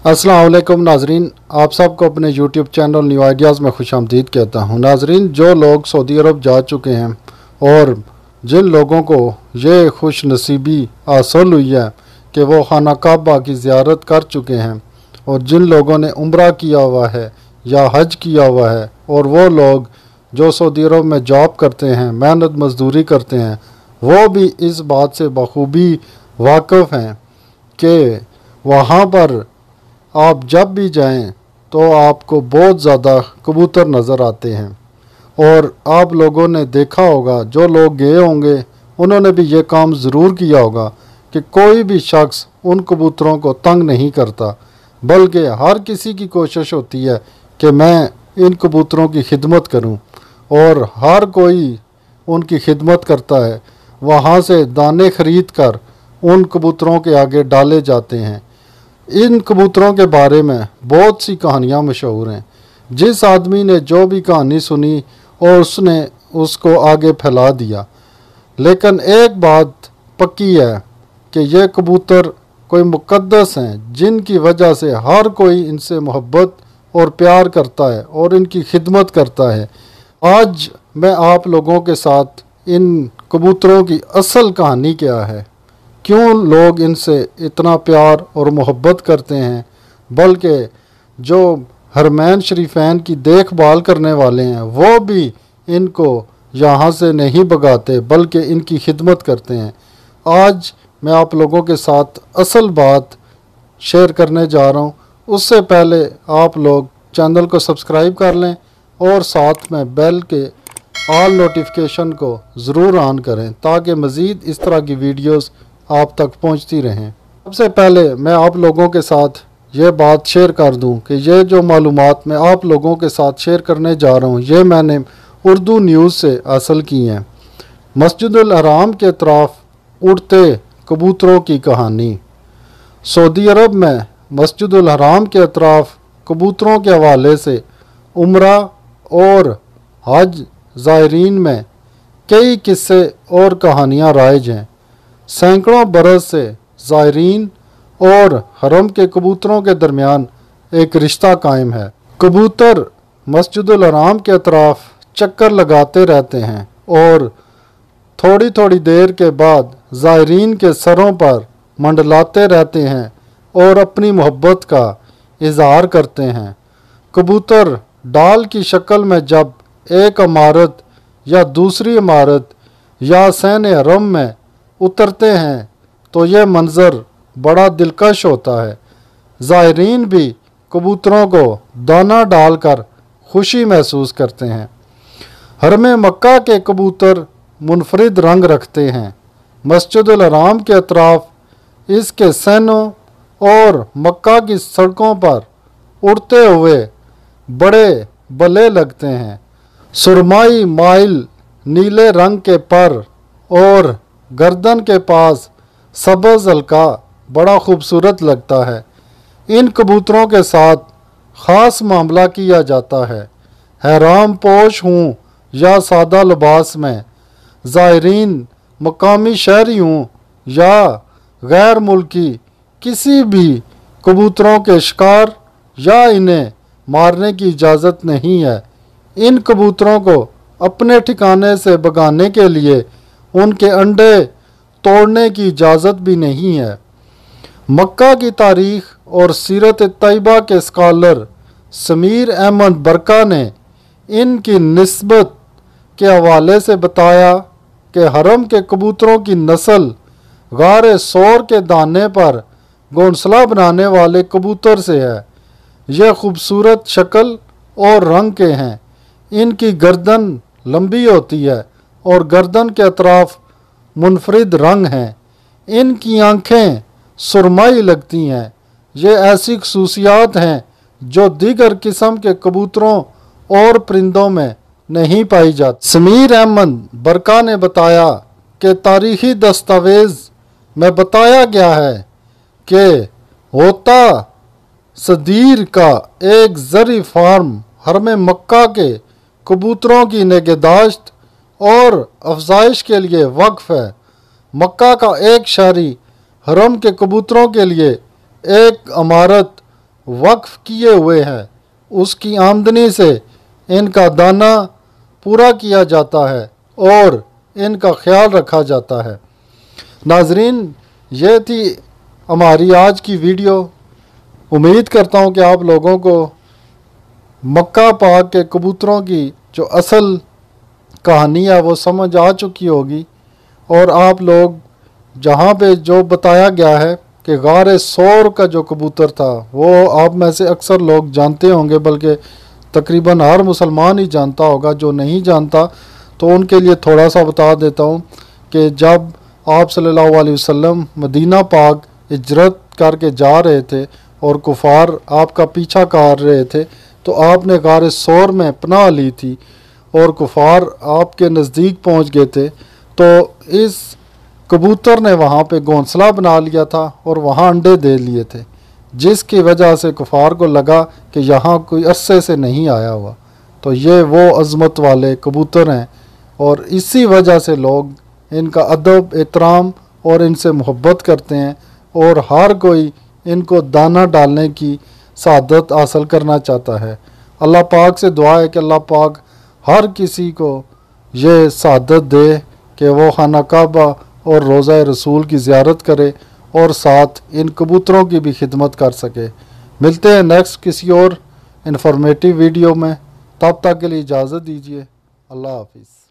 अस्सलाम वालेकुम नाजरीन, आप सबको अपने यूट्यूब चैनल न्यू आइडियाज़ में खुशामदीद कहता हूँ। नाजरीन, जो लोग सऊदी अरब जा चुके हैं और जिन लोगों को ये खुश नसीबी हासिल हुई है कि वो खाना काबा की ज़ियारत कर चुके हैं और जिन लोगों ने उम्रा किया हुआ है या हज किया हुआ है और वो लोग जो सऊदी अरब में जॉब करते हैं, मेहनत मजदूरी करते हैं, वो भी इस बात से बखूबी वाकिफ़ हैं कि वहाँ पर आप जब भी जाएं तो आपको बहुत ज़्यादा कबूतर नज़र आते हैं। और आप लोगों ने देखा होगा, जो लोग गए होंगे उन्होंने भी ये काम ज़रूर किया होगा कि कोई भी शख्स उन कबूतरों को तंग नहीं करता, बल्कि हर किसी की कोशिश होती है कि मैं इन कबूतरों की खिदमत करूं, और हर कोई उनकी खिदमत करता है। वहाँ से दाने ख़रीद कर उन कबूतरों के आगे डाले जाते हैं। इन कबूतरों के बारे में बहुत सी कहानियाँ मशहूर हैं। जिस आदमी ने जो भी कहानी सुनी और उसने उसको आगे फैला दिया, लेकिन एक बात पक्की है कि ये कबूतर कोई मुक़द्दस हैं जिनकी वजह से हर कोई इनसे मोहब्बत और प्यार करता है और इनकी खिदमत करता है। आज मैं आप लोगों के साथ इन कबूतरों की असल कहानी क्या है, क्यों लोग इनसे इतना प्यार और मोहब्बत करते हैं, बल्कि जो हरमैन शरीफैन की देखभाल करने वाले हैं वो भी इनको यहाँ से नहीं भगाते बल्कि इनकी खिदमत करते हैं। आज मैं आप लोगों के साथ असल बात शेयर करने जा रहा हूँ। उससे पहले आप लोग चैनल को सब्सक्राइब कर लें और साथ में बेल के ऑल नोटिफिकेशन को ज़रूर ऑन करें ताकि मज़ीद इस तरह की वीडियोस आप तक पहुंचती रहें। सबसे पहले मैं आप लोगों के साथ ये बात शेयर कर दूं कि ये जो मालूमात मैं आप लोगों के साथ शेयर करने जा रहा हूं, ये मैंने उर्दू न्यूज़ से हासिल की हैं। मस्जिदुल हराम के तरफ उड़ते कबूतरों की कहानी। सऊदी अरब में मस्जिदुल हराम के अतराफ कबूतरों के हवाले से उम्रा और हज ज़ायरीन में कई किस्से और कहानियाँ राइज हैं। सैकड़ों बरस से ज़ायरीन और हरम के कबूतरों के दरमियान एक रिश्ता कायम है। कबूतर मस्जिदुल हराम के अतराफ चक्कर लगाते रहते हैं और थोड़ी थोड़ी देर के बाद ज़ायरीन के सरों पर मंडलाते रहते हैं और अपनी मोहब्बत का इजहार करते हैं। कबूतर डाल की शक्ल में जब एक इमारत या दूसरी इमारत या सैन हरम में उतरते हैं तो यह मंज़र बड़ा दिलकश होता है। ज़ायरीन भी कबूतरों को दाना डालकर खुशी महसूस करते हैं। हरम मक्का के कबूतर मुनफरिद रंग रखते हैं। मस्जिदुल हराम के अतराफ इसके सैनों और मक्का की सड़कों पर उड़ते हुए बड़े भले लगते हैं। सुरमाई माइल नीले रंग के पर और गर्दन के पास सब्ज़ हल्का बड़ा खूबसूरत लगता है। इन कबूतरों के साथ ख़ास मामला किया जाता है। हैराम पोश हूँ या सादा लिबास में, ज़ायरीन मकामी शहरी हूँ या गैर मुल्की, किसी भी कबूतरों के शिकार या इन्हें मारने की इजाज़त नहीं है। इन कबूतरों को अपने ठिकाने से भगाने के लिए उनके अंडे तोड़ने की इजाज़त भी नहीं है। मक्का की तारीख़ और सीरत तैयबा के स्कॉलर समीर अहमद बरका ने इनकी निस्बत के हवाले से बताया कि हरम के कबूतरों की नस्ल गारे सोर के दाने पर घोंसला बनाने वाले कबूतर से है। यह खूबसूरत शक्ल और रंग के हैं। इनकी गर्दन लंबी होती है और गर्दन के अतराफ मुनफरिद रंग हैं। इनकी आँखें सुरमई लगती हैं। ये ऐसी खसूसियात हैं जो दीगर किस्म के कबूतरों और परिंदों में नहीं पाई जाती। समीर अहमद बरका ने बताया कि तारीख़ी दस्तावेज़ में बताया गया है कि होता सदीर का एक ज़री फार्म हरम मक्का के कबूतरों की निगहदाश्त और अफजाइश के लिए वक्फ है। मक्का का एक शहरी हरम के कबूतरों के लिए एक इमारत वक्फ किए हुए हैं उसकी आमदनी से इनका दाना पूरा किया जाता है और इनका ख्याल रखा जाता है। नाजरीन, ये थी हमारी आज की वीडियो। उम्मीद करता हूँ कि आप लोगों को मक्का पाक के कबूतरों की जो असल कहानी है वो समझ आ चुकी होगी, और आप लोग जहाँ पे जो बताया गया है कि गार सौर का जो कबूतर था वो आप में से अक्सर लोग जानते होंगे, बल्कि तकरीबन हर मुसलमान ही जानता होगा। जो नहीं जानता तो उनके लिए थोड़ा सा बता देता हूँ कि जब आप सल्लल्लाहु अलैहि वसल्लम मदीना पाक हिजरत करके जा रहे थे और कुफार आपका पीछा कर रहे थे, तो आपने गार सौर में पनाह ली थी और कुफार आपके नज़दीक पहुँच गए थे। तो इस कबूतर ने वहाँ पे घोंसला बना लिया था और वहाँ अंडे दे लिए थे, जिसकी वजह से कुफार को लगा कि यहाँ कोई अरसे से नहीं आया हुआ। तो ये वो अज़मत वाले कबूतर हैं, और इसी वजह से लोग इनका अदब, एहतराम और इनसे मोहब्बत करते हैं, और हर कोई इनको दाना डालने की सआदत हासिल करना चाहता है। अल्लाह पाक से दुआ है कि अल्लाह पाक हर किसी को ये सआदत दे कि वो खाना काबा और रोज़ा रसूल की ज़ियारत करे और साथ इन कबूतरों की भी खिदमत कर सके। मिलते हैं नेक्स्ट किसी और इन्फॉर्मेटिव वीडियो में, तब तक के लिए इजाज़त दीजिए। अल्लाह हाफिज़।